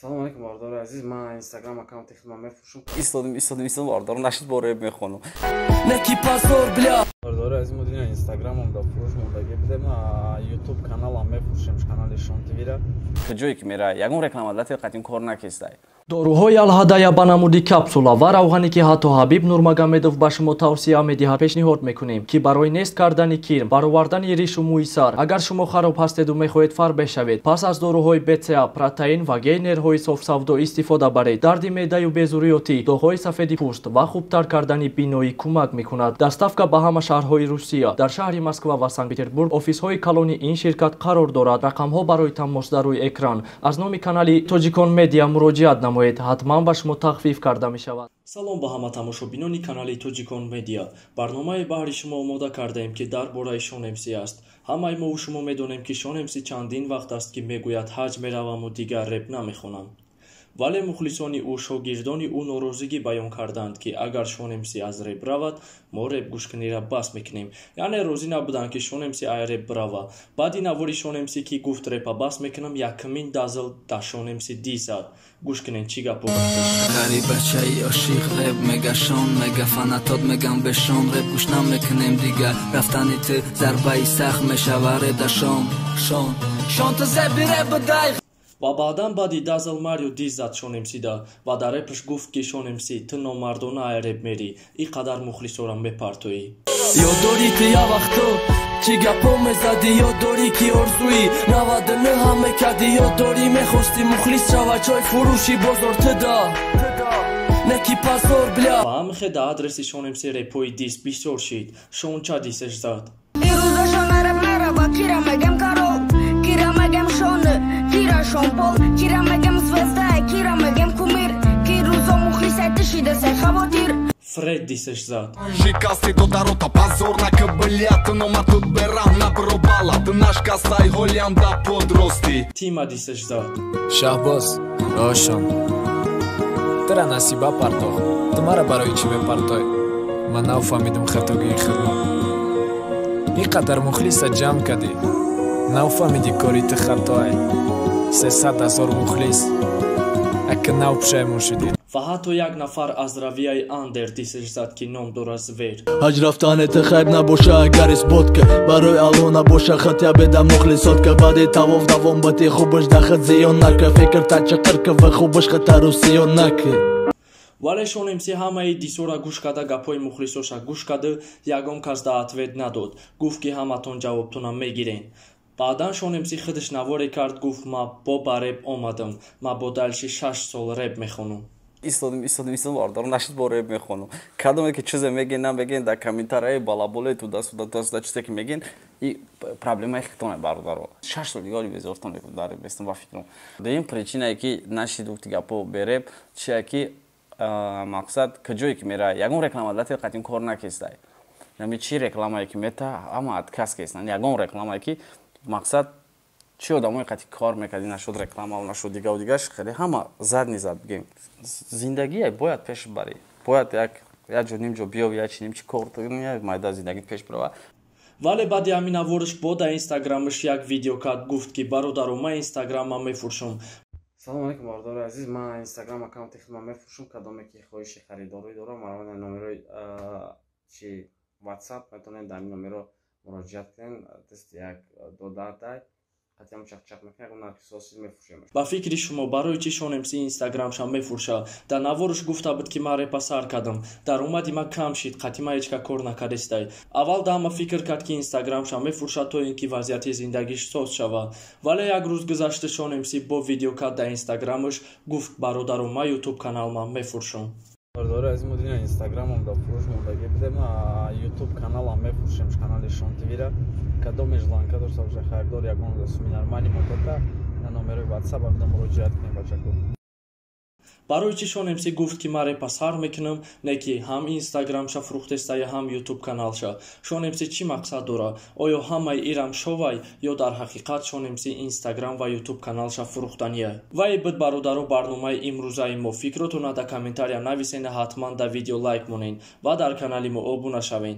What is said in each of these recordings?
Салом алейкум бардори азиз, ман Instagram аккаунти худам мефурӯшам. Истодим бардор, нашид бореб мехонам. Неки пазор бля. Бардори азиз, мо дина Instagram-ам да фурӯш мондаги будем, YouTube каналам мефурӯшем, канали Шон ТВ-ра. Ҷое ки мера ягон реклама дати қатин кор накестай. доруҳои алҳадая ба намуди капсула ва равғане ки ҳатто Ҳабиб Нурмагомедов ба шумо тавсия медиҳад пешниҳод мекунем ки барои нест кардани кир, баровардани ришу мӯи сар, агар шумо хароб ҳастеду мехоҳед фарб шавед, пас аз доруҳои БЦА, протеин ва гейнерҳои софсавдо истифода баред. Дарди меъдаю безуриётӣ, доғҳои сафеди пӯст ва хубтар кардани биноӣ кӯмак мекунад. Доставка ба ҳама шаҳрҳои Русия. Дар шаҳри Москва ва Санкт-Петербург офисҳои калони ин ширкат қарор дорад. Рақамҳо барои тамос дар рӯи экран. Аз номи канали Тоҷикон Медиа муроҷиат намоед, ҳатман ба шумо тахфиф карда мешавад. Салом ба ҳама тамошобинони канали Тоҷикон Медиа. барномаи баҳри шумо омода кардаем ки дар бораи Шон МС аст. ҳамаи мо шумо медонем ки Шон МС чандин вақт аст ки мегӯяд ҳаҷ меравам ва дигар реп намехонам. вале мухлисони ӯ, шогирдони ӯ норозигӣ баён карданд ки агар Шон МС аз реп равад, мо реп гӯшкунира бас мекунем. яъне розӣ набуданд ки Шон МС ай реп брава. баъди навори Шон МС ки гуфт репа бас мекунам, якмин дазл да Шон МС дисад. гӯш кунед чӣ гапо ғарибачаи ошиқ реп мега Шон, мега фанатот мегам бе Шон, реп гӯш намекунем дигар, рафтани ту зарбаи сахт мешава реда Шон ту зеби реп дай. ва баъдан баъди дазл марио диз зад Шон МС-да ва дар репш гуфт ки Шон МС ту номардона ай реп мери, ин қадар мухлисорам мепартоӣ. ёд дорӣ ки я вақто чӣ гапо мезадӣ, ёд дорӣ ки орзуи 99 ҳам мекардӣ, ёд дорӣ мехостӣ мухлис шава чой фурӯши бозор туда неки пазор бля. ва ҳамихе да адреси Шон МС репои дис бисёр шид. Шон ча дисеш зад? ирӯза Шон реп мерава, кира мегем Карол, кира мегем Шон, кира Шон Пол, кира мегем Звезда, кира мегем кумир, ки рӯзо мухлисай тишида сай хавотир. Фред дисеш зад? Жикасти до дарота позорнака блят, нома тут берам на пробала, ты наш касай голям да подрости. Тима дисеш зад? Шаҳбоз, Ошон, тара насиба партох, ту мара барои чӣ мепартой? Ман нафаҳмидам хатогии худро. ин қадар мухлиса ҷамъ кардӣ, нафаҳмидӣ кори ту хатое. 300 000 мухлис, ака нав пушаймон шудӣ. ва ҳатто як нафар аз равияи Андер дисеш зад ки ном дорад Звер. ҳаҷ рафтанет хайр набоша агар исботка, барои алло набоша хатя беда мухлисотка, баъди тавоф давом бати хубаш дахат зиён нака, фикр тачақирка ва хубаш хатару сиён нака. вале Шон МС ҳамаи дисора гӯш карда гапҳои мухлисоша гӯш карда, ягон кас да ответ надод. гуфт ки ҳаматон ҷавобтонам мегирен. баъдан Шон МС худаш наворе кард, гуфт ма ба реп омадам, ма бо далиши 6 сол реп мехонам. Истодим бардор, нашид бореб мехонам. Кадоме ки чизе мегин намегин да комментарии балаболе туда чизе ки мегин, и проблемаи хитоне бародаро. 6 сол дигари безортон дареб бестам ба фикрам. Дуюм причинае ки нашиду гапо береб, чие ки мақсад каҷое ки мера ягон реклама дати қатин кор накестай. Нами чӣ рекламае ки мета ҳама отказ кеснан, ягон рекламае ки мақсад чӣ одамои қатин кор мекарди, нашуд реклама нашуд дигаву дигаш хеле ҳама задни зад бигем. Зиндагие бояд пеш барӣ, бояд як ҷо нимҷо биёви, як чӣ нимчи кор майда зиндаги пеш брава. вале баъди ҳамин навориш бо да инстаграмаш як видео кард, гуфт ки бародаро ман инстаграмам мефурӯшам. Салом алейкум бардори азиз, ман Instagram аккаунти худам мефурӯшам, кадоме ки хоҳиши харидорӣ дорам, маромаи номерои чи WhatsApp метавонед дар номеро муроҷиат кунед, тести як додатай ҳатям чақчақ мекунед, наркисоси мефурӯшем. ба фикри шумо барои чӣ Шон МС инстаграмша мефурӯша? дар навориш гуфта буд ки ман репа сар кардам, даромади ман кам шид, қатӣ ман ҳеҷ кор накардестай. аввал да ҳама фикр кард ки инстаграмша мефурӯша то ин ки вазъияти зиндагиш соз шава. вале як рӯз гузашта Шон МС бо видео кард дар инстаграмаш, гуфт бародаро ман ютуб каналман мефурӯшам. бардори азиз, мо дина Instagram-ам да фурӯш мондаги будем, YouTube каналам мефурӯшем, канали Шон ТВ-ра. кадоме желанка дошта боша харидор ягон суми нормали муддата на номерои WhatsApp ам да муроҷиат кунем бачако. барои чӣ Шон МС гуфт ки ман репа сар мекунам, не ки ҳам инстаграмша фурӯхтеста ё ҳам ютуб каналша? Шон МС чӣ мақсад дора? оё ҳамаи ирам шовай ё дар ҳақиқат Шон МС инстаграм ва ютуб каналша фурӯхтанияй? вай буд бародаро барномаи имрӯзаи мо. фикротона да комментария нависен, ҳатман да видео лайк монен ва дар канали мо обуна шавен.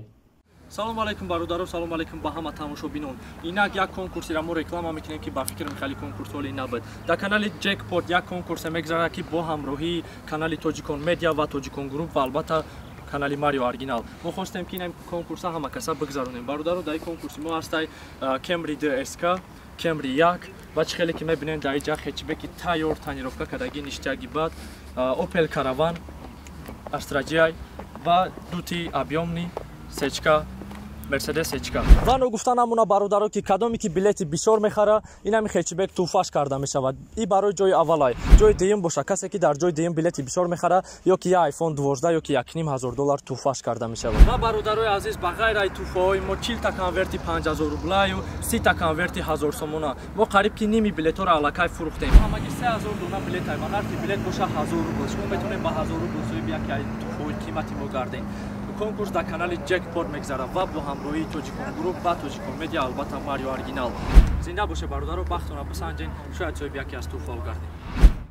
салом алейкум бародаро, салом алейкум ба ҳама тамошобинон. Инак як конкурси мо реклама мекунем ки ба фикр михали конкурс оли набуд. Дар канали Jackpot як конкурс мегзарад ки бо ҳамроҳии канали Tojikon Media ва Tojikon Group ва албатта канали Mario Original. Мо хостем ки ин конкурса ҳама каса бигзаронем. Бародаро дар конкурси мо ҳастай Camry DSK, Camry 1 ва чихеле ки мебинем дар иҷа хетчбеки тайёр танировка кардаги ништияги бад Opel Caravan Astra-J ва дути объёмни сечка Mercedes сечка. Ва гуфта намуна бародаро ки кадоме ки билети бисёр мехара, инами хетчбек туҳфаш карда мешавад. И барои ҷои аввалай, ҷои дуюм боша, касе ки дар ҷои дуюм билети бисёр мехара, ё ки iPhone 12 ё ки $1,500 туҳфаш карда мешавад. Ва бародарои азиз, ба ғайр ай туҳфаҳои мо 40 конверти 5000 рублаю, 30 конверти 1000 сомона. Мо қариб ки ними билетҳоро аллакай фурӯхтем. Ҳамаги 3000 дона билет ай, ва ҳар ки билет боша 1000 рубл. Шумо метавонед ба 1000 рубл соҳиби яке ай туҳфаҳои қимати мо гардед. Конкурс дар канали Jackpot мегзарад ва бо ҳамроҳии Tojikon Group ва Tojikon Media албатта Mario Original. Зинда боше бародаро, бахтона бисанҷен, шояд соҳиби яке аз туҳфаҳо гардед.